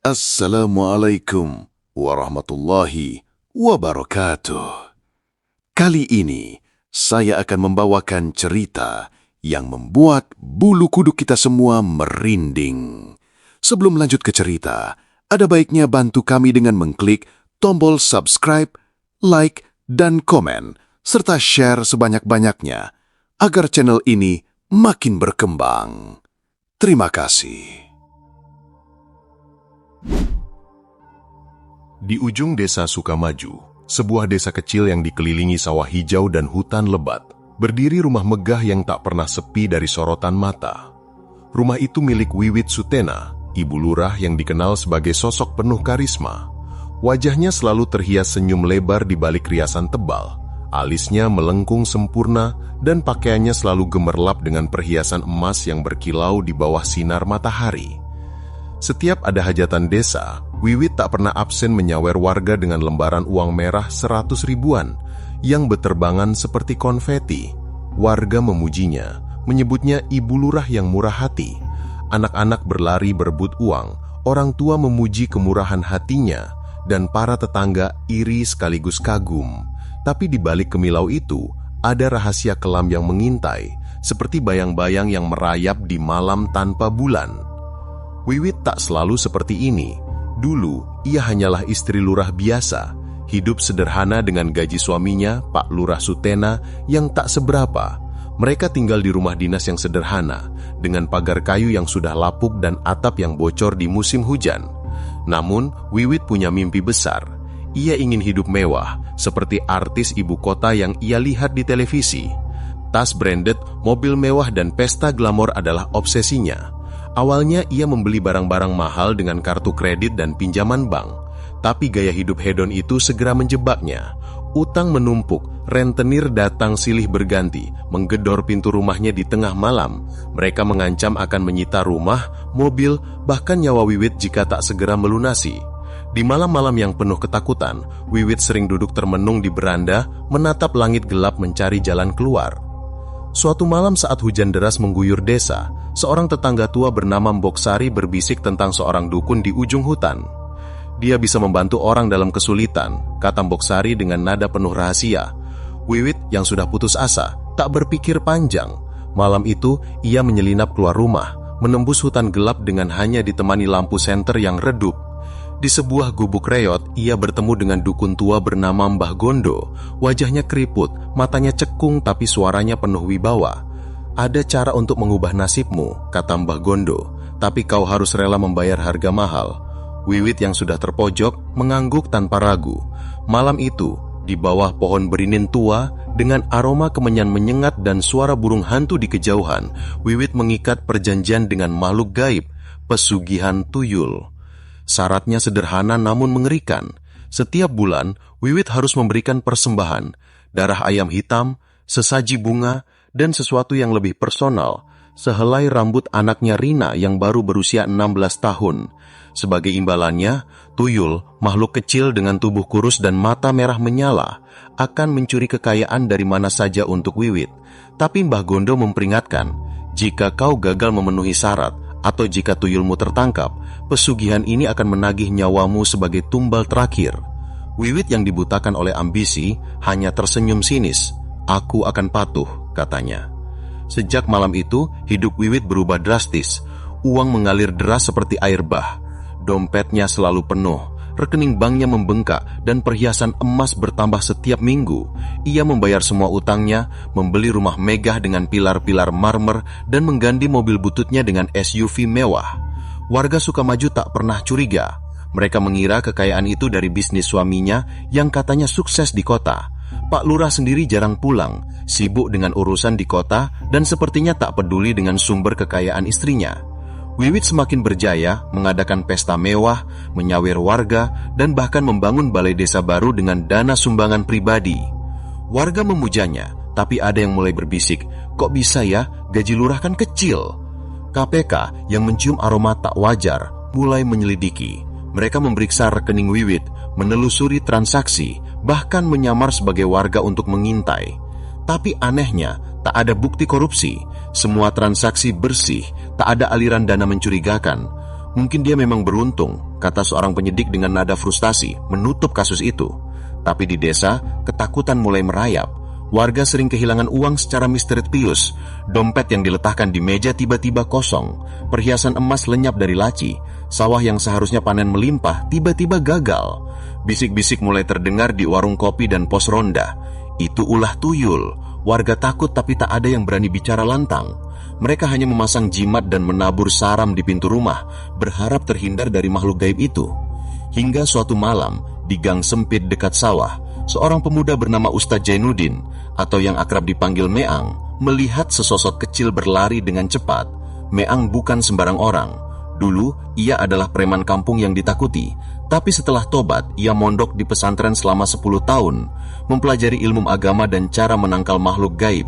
Assalamualaikum warahmatullahi wabarakatuh. Kali ini saya akan membawakan cerita yang membuat bulu kuduk kita semua merinding. Sebelum lanjut ke cerita, ada baiknya bantu kami dengan mengklik tombol subscribe, like, dan komen, serta share sebanyak-banyaknya agar channel ini makin berkembang. Terima kasih. Di ujung desa Sukamaju, sebuah desa kecil yang dikelilingi sawah hijau dan hutan lebat, berdiri rumah megah yang tak pernah sepi dari sorotan mata. Rumah itu milik Wiwit Sutena, ibu lurah yang dikenal sebagai sosok penuh karisma. Wajahnya selalu terhias senyum lebar di balik riasan tebal, alisnya melengkung sempurna dan pakaiannya selalu gemerlap dengan perhiasan emas yang berkilau di bawah sinar matahari. Setiap ada hajatan desa, Wiwit tak pernah absen menyawer warga dengan lembaran uang merah 100 ribuan yang beterbangan seperti konfeti. Warga memujinya, menyebutnya ibu lurah yang murah hati. Anak-anak berlari berebut uang, orang tua memuji kemurahan hatinya, dan para tetangga iri sekaligus kagum. Tapi di balik kemilau itu, ada rahasia kelam yang mengintai, seperti bayang-bayang yang merayap di malam tanpa bulan. Wiwit tak selalu seperti ini. Dulu, ia hanyalah istri lurah biasa, hidup sederhana dengan gaji suaminya, Pak Lurah Sutena, yang tak seberapa. Mereka tinggal di rumah dinas yang sederhana, dengan pagar kayu yang sudah lapuk dan atap yang bocor di musim hujan. Namun, Wiwit punya mimpi besar. Ia ingin hidup mewah, seperti artis ibu kota yang ia lihat di televisi. Tas branded, mobil mewah, dan pesta glamor adalah obsesinya. Awalnya ia membeli barang-barang mahal dengan kartu kredit dan pinjaman bank. Tapi gaya hidup hedon itu segera menjebaknya. Utang menumpuk, rentenir datang silih berganti, menggedor pintu rumahnya di tengah malam. Mereka mengancam akan menyita rumah, mobil, bahkan nyawa Wiwit jika tak segera melunasi. Di malam-malam yang penuh ketakutan, Wiwit sering duduk termenung di beranda, menatap langit gelap mencari jalan keluar. Suatu malam saat hujan deras mengguyur desa, seorang tetangga tua bernama Mbok Sari berbisik tentang seorang dukun di ujung hutan. Dia bisa membantu orang dalam kesulitan, kata Mbok Sari dengan nada penuh rahasia. Wiwit yang sudah putus asa, tak berpikir panjang. Malam itu, ia menyelinap keluar rumah, menembus hutan gelap dengan hanya ditemani lampu senter yang redup. Di sebuah gubuk reot, ia bertemu dengan dukun tua bernama Mbah Gondo. Wajahnya keriput, matanya cekung tapi suaranya penuh wibawa. Ada cara untuk mengubah nasibmu, kata Mbah Gondo, tapi kau harus rela membayar harga mahal. Wiwit yang sudah terpojok mengangguk tanpa ragu. Malam itu, di bawah pohon beringin tua, dengan aroma kemenyan menyengat dan suara burung hantu di kejauhan, Wiwit mengikat perjanjian dengan makhluk gaib, pesugihan tuyul. Syaratnya sederhana namun mengerikan. Setiap bulan, Wiwit harus memberikan persembahan, darah ayam hitam, sesaji bunga, dan sesuatu yang lebih personal, sehelai rambut anaknya Rina yang baru berusia 16 tahun. Sebagai imbalannya, tuyul, makhluk kecil dengan tubuh kurus dan mata merah menyala, akan mencuri kekayaan dari mana saja untuk Wiwit. Tapi Mbah Gondo memperingatkan, jika kau gagal memenuhi syarat, atau jika tuyulmu tertangkap, pesugihan ini akan menagih nyawamu sebagai tumbal terakhir. Wiwit yang dibutakan oleh ambisi hanya tersenyum sinis. Aku akan patuh, katanya. Sejak malam itu, hidup Wiwit berubah drastis. Uang mengalir deras seperti air bah. Dompetnya selalu penuh, rekening banknya membengkak, dan perhiasan emas bertambah setiap minggu. Ia membayar semua utangnya, membeli rumah megah dengan pilar-pilar marmer, dan mengganti mobil bututnya dengan SUV mewah. Warga Sukamaju tak pernah curiga. Mereka mengira kekayaan itu dari bisnis suaminya yang katanya sukses di kota. Pak Lurah sendiri jarang pulang, sibuk dengan urusan di kota, dan sepertinya tak peduli dengan sumber kekayaan istrinya. Wiwit semakin berjaya mengadakan pesta mewah, menyawer warga, dan bahkan membangun balai desa baru dengan dana sumbangan pribadi. Warga memujanya, tapi ada yang mulai berbisik, kok bisa ya, gaji lurah kan kecil. KPK yang mencium aroma tak wajar mulai menyelidiki. Mereka memeriksa rekening Wiwit, menelusuri transaksi, bahkan menyamar sebagai warga untuk mengintai. Tapi anehnya, tak ada bukti korupsi. Semua transaksi bersih, tak ada aliran dana mencurigakan. Mungkin dia memang beruntung, kata seorang penyidik dengan nada frustasi menutup kasus itu. Tapi di desa, ketakutan mulai merayap. Warga sering kehilangan uang secara misterius. Dompet yang diletakkan di meja tiba-tiba kosong. Perhiasan emas lenyap dari laci. Sawah yang seharusnya panen melimpah tiba-tiba gagal. Bisik-bisik mulai terdengar di warung kopi dan pos ronda. Itu ulah tuyul. Warga takut tapi tak ada yang berani bicara lantang. Mereka hanya memasang jimat dan menabur saram di pintu rumah, berharap terhindar dari makhluk gaib itu. Hingga suatu malam, di gang sempit dekat sawah, seorang pemuda bernama Ustadz Jainuddin, atau yang akrab dipanggil Meang, melihat sesosok kecil berlari dengan cepat. Meang bukan sembarang orang. Dulu, ia adalah preman kampung yang ditakuti. Tapi setelah tobat, ia mondok di pesantren selama 10 tahun, mempelajari ilmu agama dan cara menangkal makhluk gaib.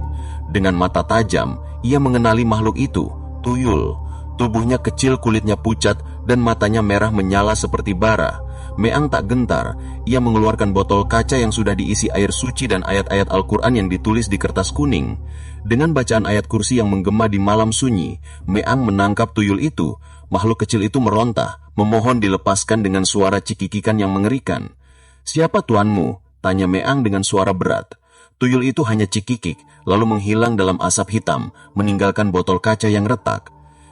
Dengan mata tajam, ia mengenali makhluk itu, tuyul. Tubuhnya kecil, kulitnya pucat, dan matanya merah menyala seperti bara. Meang tak gentar. Ia mengeluarkan botol kaca yang sudah diisi air suci dan ayat-ayat Al-Quran yang ditulis di kertas kuning. Dengan bacaan ayat kursi yang menggema di malam sunyi, Meang menangkap tuyul itu. Makhluk kecil itu meronta, memohon dilepaskan dengan suara cikikikan yang mengerikan. "Siapa tuanmu?" tanya Meang dengan suara berat. Tuyul itu hanya cikikik, lalu menghilang dalam asap hitam, meninggalkan botol kaca yang retak.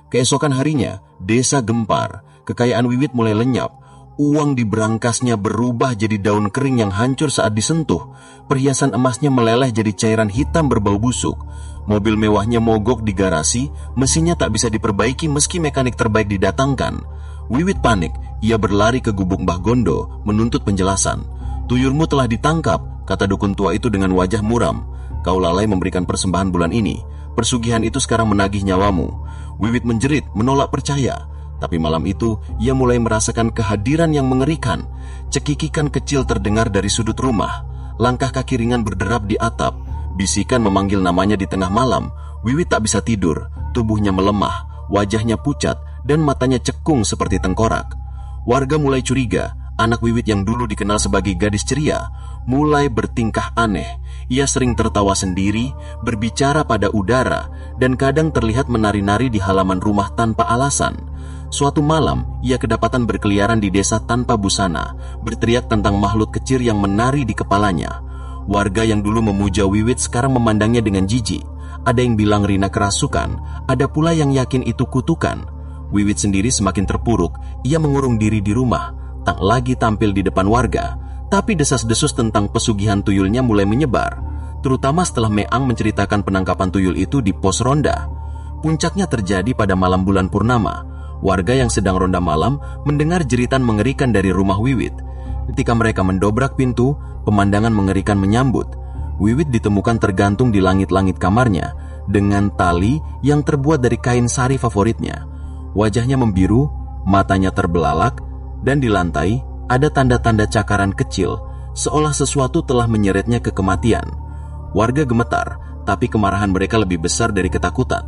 Keesokan harinya, desa gempar. Kekayaan Wiwit mulai lenyap. Uang di berangkasnya berubah jadi daun kering yang hancur saat disentuh. Perhiasan emasnya meleleh jadi cairan hitam berbau busuk. Mobil mewahnya mogok di garasi, mesinnya tak bisa diperbaiki meski mekanik terbaik didatangkan. Wiwit panik, ia berlari ke gubuk Mbah Gondo, menuntut penjelasan. "Tuyulmu telah ditangkap," kata dukun tua itu dengan wajah muram. "Kau lalai memberikan persembahan bulan ini. Persugihan itu sekarang menagih nyawamu." Wiwit menjerit, menolak percaya. Tapi malam itu, ia mulai merasakan kehadiran yang mengerikan. Cekikikan kecil terdengar dari sudut rumah. Langkah kaki ringan berderap di atap. Bisikan memanggil namanya di tengah malam. Wiwit tak bisa tidur. Tubuhnya melemah, wajahnya pucat, dan matanya cekung seperti tengkorak. Warga mulai curiga. Anak Wiwit yang dulu dikenal sebagai gadis ceria mulai bertingkah aneh. Ia sering tertawa sendiri, berbicara pada udara, dan kadang terlihat menari-nari di halaman rumah tanpa alasan. Suatu malam, ia kedapatan berkeliaran di desa tanpa busana, berteriak tentang makhluk kecil yang menari di kepalanya. Warga yang dulu memuja Wiwit sekarang memandangnya dengan jijik. Ada yang bilang Rina kerasukan, ada pula yang yakin itu kutukan. Wiwit sendiri semakin terpuruk. Ia mengurung diri di rumah, tak lagi tampil di depan warga. Tapi desas-desus tentang pesugihan tuyulnya mulai menyebar, terutama setelah Meang menceritakan penangkapan tuyul itu di pos ronda. Puncaknya terjadi pada malam bulan purnama. Warga yang sedang ronda malam mendengar jeritan mengerikan dari rumah Wiwit. Ketika mereka mendobrak pintu, pemandangan mengerikan menyambut. Wiwit ditemukan tergantung di langit-langit kamarnya dengan tali yang terbuat dari kain sari favoritnya. Wajahnya membiru, matanya terbelalak, dan di lantai ada tanda-tanda cakaran kecil, seolah sesuatu telah menyeretnya ke kematian. Warga gemetar, tapi kemarahan mereka lebih besar dari ketakutan.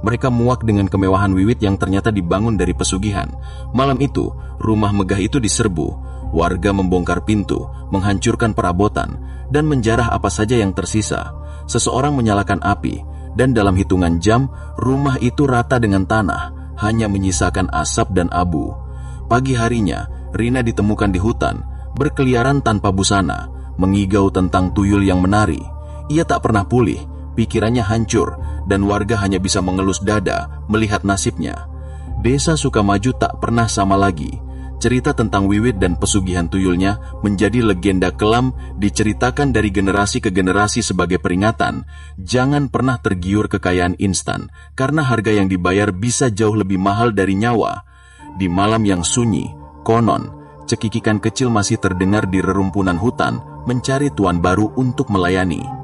Mereka muak dengan kemewahan Wiwit yang ternyata dibangun dari pesugihan. Malam itu, rumah megah itu diserbu. Warga membongkar pintu, menghancurkan perabotan, dan menjarah apa saja yang tersisa. Seseorang menyalakan api, dan dalam hitungan jam, rumah itu rata dengan tanah, hanya menyisakan asap dan abu. Pagi harinya, Rina ditemukan di hutan, berkeliaran tanpa busana, mengigau tentang tuyul yang menari. Ia tak pernah pulih, pikirannya hancur, dan warga hanya bisa mengelus dada melihat nasibnya. Desa Sukamaju tak pernah sama lagi. Cerita tentang Wiwit dan pesugihan tuyulnya menjadi legenda kelam, diceritakan dari generasi ke generasi sebagai peringatan. Jangan pernah tergiur kekayaan instan, karena harga yang dibayar bisa jauh lebih mahal dari nyawa. Di malam yang sunyi, konon, cekikikan kecil masih terdengar di rerumpunan hutan, mencari tuan baru untuk melayani.